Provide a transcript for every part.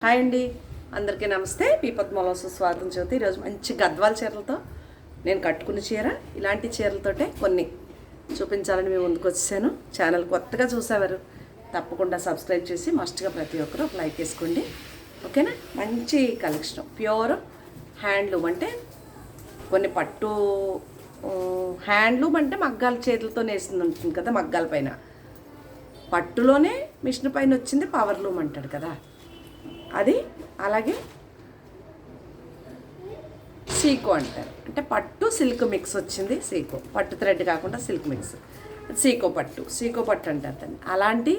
Hi అండి, అందరికీ నమస్తే. పీపత్మలోసు స్వాగతం చెబుతూ ఈరోజు మంచి గద్వాల చీరలతో నేను కట్టుకున్న చీర, ఇలాంటి చీరలతోటే కొన్ని చూపించాలని మేము ముందుకు వచ్చేసాను. ఛానల్ కొత్తగా చూసేవారు తప్పకుండా సబ్స్క్రైబ్ చేసి మస్ట్గా ప్రతి ఒక్కరు ఒక లైక్ వేసుకోండి, ఓకేనా. మంచి కలెక్షన్, ప్యూర్ హ్యాండ్లూమ్. అంటే కొన్ని పట్టు హ్యాండ్లూమ్ అంటే మగ్గాల చేతులతో నేసింది ఉంటుంది కదా, మగ్గాల పైన. పట్టులోనే మిషన్ పైన వచ్చింది పవర్ లూమ్ అంటాడు కదా, అది. అలాగే సీకో అంటారు, అంటే పట్టు సిల్క్ మిక్స్ వచ్చింది. సీకో పట్టు థ్రెడ్ కాకుండా సిల్క్ మిక్స్, సీకో పట్టు అంటారు దాన్ని. అలాంటి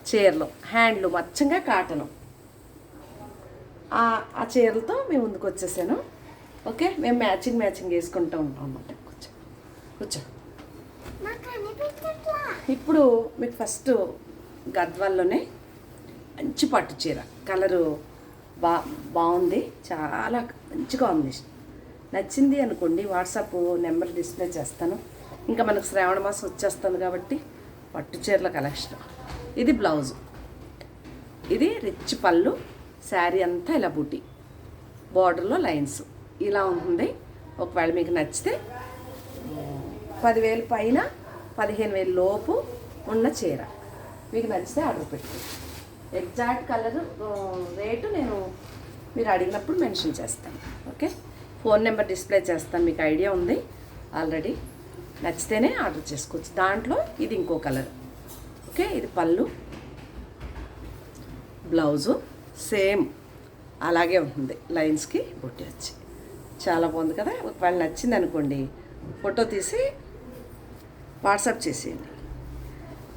చీరలు హ్యాండ్లూమ్, అచ్చంగా కాటను. ఆ చీరలతో మేము ముందుకు వచ్చేసాను. ఓకే, మేము మ్యాచింగ్ వేసుకుంటూ ఉంటాం అన్నమాట. కూర్చో. ఇప్పుడు మీకు ఫస్ట్ గద్వాల్లోనే మంచి పట్టు చీర, కలరు బాగుంది, చాలా మంచి కాంబినేషన్. నచ్చింది అనుకోండి, వాట్సాప్ నెంబర్ డిస్ప్లే చేస్తాను. ఇంకా మనకు శ్రావణ మాసం వచ్చేస్తుంది కాబట్టి పట్టు చీరల కలెక్షన్. ఇది బ్లౌజు, ఇది రిచ్ పళ్ళు, శారీ అంతా ఇలా బూటీ, బార్డర్లో లైన్స్ ఇలా ఉంటుంది. ఒకవేళ మీకు నచ్చితే 10,000 పైన 15,000 లోపు ఉన్న చీర మీకు నచ్చితే ఆర్డర్ పెట్టుకోండి. ఎగ్జాక్ట్ కలర్ రేటు నేను మీరు అడిగినప్పుడు మెన్షన్ చేస్తాను. ఓకే, ఫోన్ నెంబర్ డిస్ప్లే చేస్తాను, మీకు ఐడియా ఉంది ఆల్రెడీ. నచ్చితేనే ఆర్డర్ చేసుకోవచ్చు. దాంట్లో ఇది ఇంకో కలర్. ఓకే, ఇది పళ్ళు, బ్లౌజు సేమ్ అలాగే ఉంటుంది, లైన్స్కి బొట్టి వచ్చి చాలా బాగుంది కదా. ఒకవేళ నచ్చింది అనుకోండి, ఫోటో తీసి వాట్సాప్ చేసేయండి,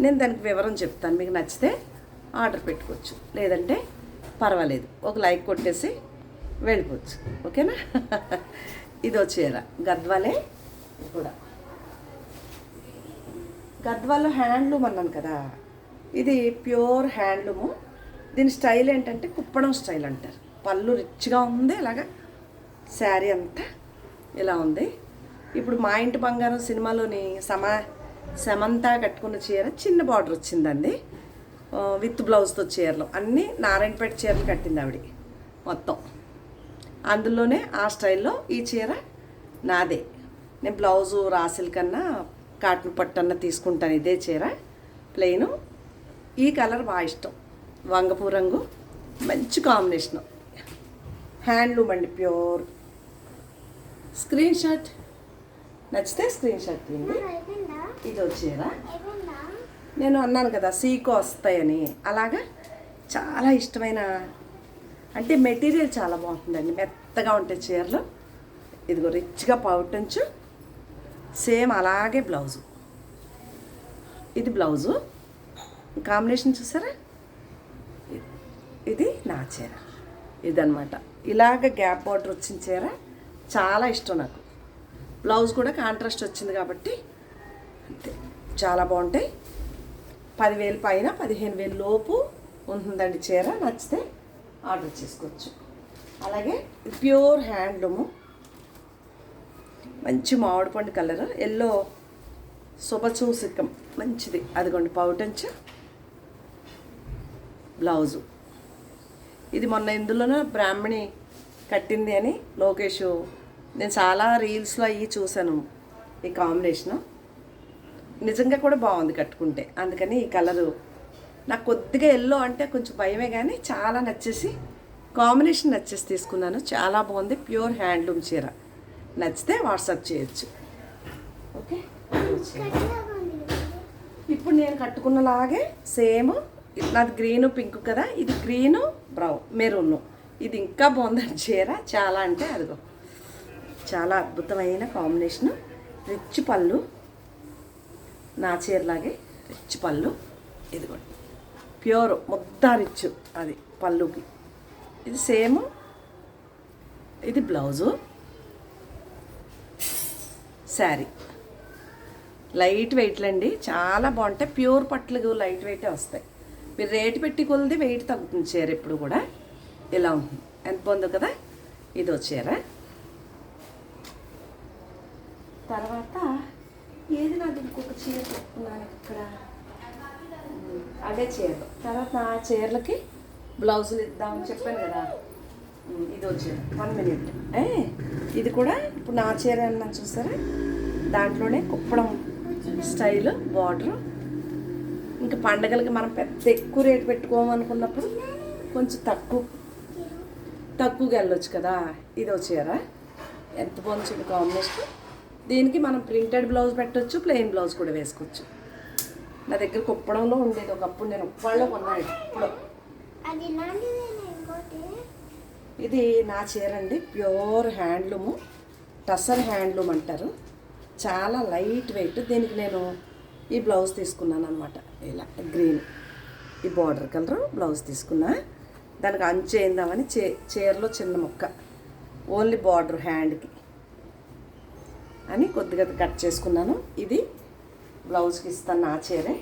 నేను దానికి వివరం చెప్తాను. మీకు నచ్చితే ఆర్డర్ పెట్టుకోవచ్చు, లేదంటే పర్వాలేదు, ఒక లైక్ కొట్టేసి వెళ్ళిపోవచ్చు. ఓకేనా. ఇదో చీర గద్వాలే కూడా, గద్వాలో హ్యాండ్లూమ్ అన్నాను కదా, ఇది ప్యూర్ హ్యాండ్లూము. దీని స్టైల్ ఏంటంటే కుప్పడం స్టైల్ అంటారు. పళ్ళు రిచ్గా ఉంది, అలాగా శారీ అంతా ఇలా ఉంది. ఇప్పుడు మా ఇంటి బంగారం సినిమాలోని సమంత కట్టుకున్న చీర చిన్న బార్డర్ వచ్చిందండి, విత్ బ్లౌజ్తో చీరలు అన్నీ నారాయణపేట చీరలు కట్టింది ఆవిడ మొత్తం. అందులోనే ఆ స్టైల్లో ఈ చీర నాదే. నేను బ్లౌజు రాసిల్ కన్నా కాటన్ పట్టు అన్న తీసుకుంటాను. ఇదే చీర ప్లెయిను. ఈ కలర్ బాగా ఇష్టం, వంగపూ రంగు, మంచి కాంబినేషను. హ్యాండ్లూమ్ అండి, ప్యూర్. స్క్రీన్ షాట్ నచ్చితే స్క్రీన్ షాట్ తీయండి. ఇదో చీర నేను అన్నాను కదా సీకో వస్తాయని, అలాగా చాలా ఇష్టమైన, అంటే మెటీరియల్ చాలా బాగుంటుందండి, మెత్తగా ఉంటాయి చీరలు. ఇదిగో రిచ్గా పౌటంచు, సేమ్ అలాగే బ్లౌజు. ఇది బ్లౌజు కాంబినేషన్ చూసారా. ఇది నా చీర, ఇదనమాట. ఇలాగ గ్యాప్ బార్డర్ వచ్చిన చీర చాలా ఇష్టం నాకు. బ్లౌజ్ కూడా కాంట్రాస్ట్ వచ్చింది కాబట్టి అంతే, చాలా బాగుంటాయి. 10,000 పైన 15,000 లోపు ఉంటుందండి చీర. నచ్చితే ఆర్డర్ చేసుకోవచ్చు. అలాగే ప్యూర్ హ్యాండ్లూము, మంచి మామిడి పండు కలర్, ఎల్లో శుభసూచకం మంచిది. అదిగోండి పౌటంచు, బ్లౌజు. ఇది మొన్న ఇందులోనే బ్రాహ్మణి కట్టింది అని లోకేష్, నేను చాలా రీల్స్లో అయ్యి చూశాను ఈ కాంబినేషను. నిజంగా కూడా బాగుంది కట్టుకుంటే, అందుకని ఈ కలరు నాకు కొద్దిగా ఎల్లో అంటే కొంచెం భయమే, కానీ చాలా నచ్చేసి కాంబినేషన్ నచ్చేసి తీసుకున్నాను. చాలా బాగుంది, ప్యూర్ హ్యాండ్లూమ్ చీర. నచ్చితే వాట్సాప్ చేయొచ్చు. ఓకే, ఇప్పుడు నేను కట్టుకున్నలాగే సేమ్. నాది గ్రీను పింక్ కదా, ఇది గ్రీను బ్రౌన్ మెరూన్. ఇది ఇంకా బాగుందండి చీర, చాలా అంటే అదిగో చాలా అద్భుతమైన కాంబినేషను. రిచ్ పళ్ళు, నా చీరలాగే రిచ్ పళ్ళు. ఇదిగోండి ప్యూర్ ముద్ద రిచ్, అది పళ్ళుకి. ఇది సేమ్, ఇది బ్లౌజు, శారీ. లైట్ వెయిట్లండి, చాలా బాగుంటాయి. ప్యూర్ పట్లు లైట్ వెయిటే వస్తాయి. మీరు రేటు పెట్టి కొలిది వెయిట్ తగ్గుతుంది చీర ఎప్పుడు కూడా. ఇలా ఉంటుంది, ఎంత బాగుందో కదా. ఇదో చీర. తర్వాత ఏది నాది ఇంకొక చీర పెట్టుకున్నాను ఇక్కడ, అదే చీరలు. తర్వాత ఆ చీరలకి బ్లౌజులు ఇద్దామని చెప్పాను కదా. ఇది వచ్చేది 1 minute. ఇది కూడా ఇప్పుడు నా చీర అన్నాను చూసారా, దాంట్లోనే కుప్పడం స్టైల్ బార్డరు. ఇంకా పండగలకి మనం పెద్ద ఎక్కువ రేటు పెట్టుకోమనుకున్నప్పుడు కొంచెం తక్కువగా వెళ్ళొచ్చు కదా. ఇది వచ్చారా ఎంత బాగుంది కాంబినేషన్. దీనికి మనం ప్రింటెడ్ బ్లౌజ్ పెట్టవచ్చు, ప్లెయిన్ బ్లౌజ్ కూడా వేసుకోవచ్చు. నా దగ్గర కుప్పడంలో ఉండేది ఒకప్పుడు, నేను ఉప్పాళ్ళలో కొన్నాను. ఇప్పుడు ఇది నా చీర అండి, ప్యూర్ హ్యాండ్లూము, టసర్ హ్యాండ్లూమ్ అంటారు. చాలా లైట్ వెయిట్. దీనికి నేను ఈ బ్లౌజ్ తీసుకున్నాను అనమాట. ఇలా గ్రీన్ ఈ బార్డర్ కలర్ బ్లౌజ్ తీసుకున్నా. దానికి అంచు వేద్దామని చీరలో చిన్న ముక్క ఓన్లీ బార్డర్ హ్యాండ్కి అని కొద్దిగా కట్ చేసుకున్నాను. ఇది బ్లౌజ్కి ఇస్తాను నా చీరే.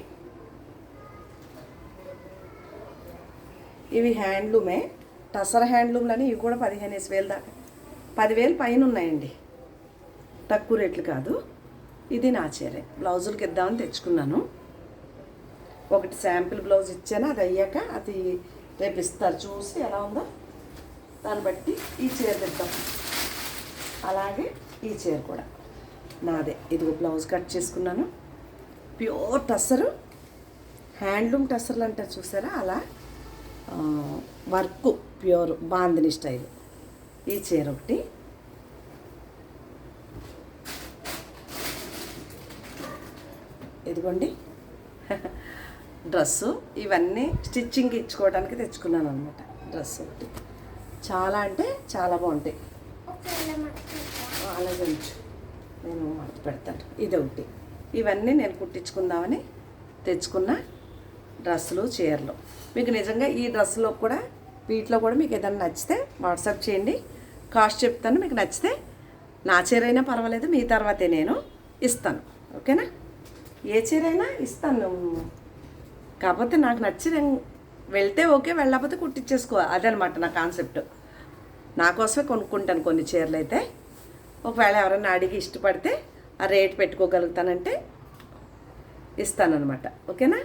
ఇవి హ్యాండ్లూమే, టసర్ హ్యాండ్లూమ్లని. ఇవి కూడా 15,000 దాకా, 10,000 పైన ఉన్నాయండి, తక్కువ రేట్లు కాదు. ఇది నా చీరే. బ్లౌజులకి ఇద్దామని తెచ్చుకున్నాను. ఒకటి శాంపిల్ బ్లౌజ్ ఇచ్చాను, అది అయ్యాక అది రేపు ఇస్తారు, చూసి ఎలా ఉందో దాన్ని బట్టి ఈ చీర తెద్దాం. అలాగే ఈ చీర కూడా నాదే. ఇదిగో బ్లౌజ్ కట్ చేసుకున్నాను. ప్యూర్ టసరు, హ్యాండ్లూమ్ టసర్లు అంటారు చూసారా, అలా వర్క్ ప్యూర్ బాందిని స్టైల్. ఈ చీర ఒకటి. ఇదిగోండి డ్రెస్సు. ఇవన్నీ స్టిచ్చింగ్కి ఇచ్చుకోవడానికి తెచ్చుకున్నాను అనమాట. డ్రెస్ ఒకటి చాలా అంటే చాలా బాగుంటాయి. అలాగే ఉంచు, నేను మడత పెడతాను. ఇది ఒకటి. ఇవన్నీ నేను కుట్టించుకుందామని తెచ్చుకున్న డ్రెస్సులు, చీరలు. మీకు నిజంగా ఈ డ్రెస్సులో కూడా వీటిలో కూడా మీకు ఏదైనా నచ్చితే వాట్సాప్ చేయండి, కాస్ట్ చెప్తాను. మీకు నచ్చితే నా చీర అయినా పర్వాలేదు, మీ తర్వాతే నేను ఇస్తాను. ఓకేనా? ఏ చీర అయినా ఇస్తాను. కాకపోతే నాకు నచ్చి వెళ్తే ఓకే, వెళ్ళకపోతే కుట్టించేసుకో. అదనమాట నా కాన్సెప్ట్. నా కోసమే కొనుక్కుంటాను కొన్ని చీరలు అయితే. ఒకవేళ ఎవరైనా అడిగి ఇష్టపడితే ఆ రేట్ పెట్టుకోగలుగుతానంటే ఇస్తానన్నమాట. ఓకేనా?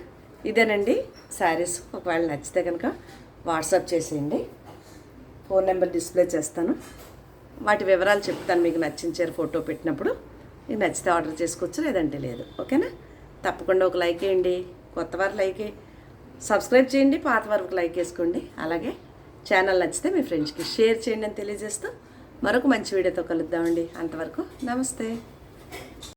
ఇదేనండి శారీస్. ఒకవేళ నచ్చితే కనుక వాట్సాప్ చేసేయండి. ఫోన్ నెంబర్ డిస్ప్లే చేస్తాను. వాటి వివరాలు చెప్తాను. మీకు నచ్చిన చీర ఫోటో పెట్టినప్పుడు మీకు నచ్చితే ఆర్డర్ చేసుకోవచ్చు, లేదంటే లేదు. ఓకేనా? తప్పకుండా ఒక లైక్ వేయండి. కొత్త వారు లైక్ సబ్స్క్రైబ్ చేయండి, పాత వారికి లైక్ వేసుకోండి. అలాగే ఛానల్ నచ్చితే మీ ఫ్రెండ్స్కి షేర్ చేయండి అని తెలియజేస్తూ మరొక మంచి వీడియోతో కలుద్దామండి. అంతవరకు నమస్తే.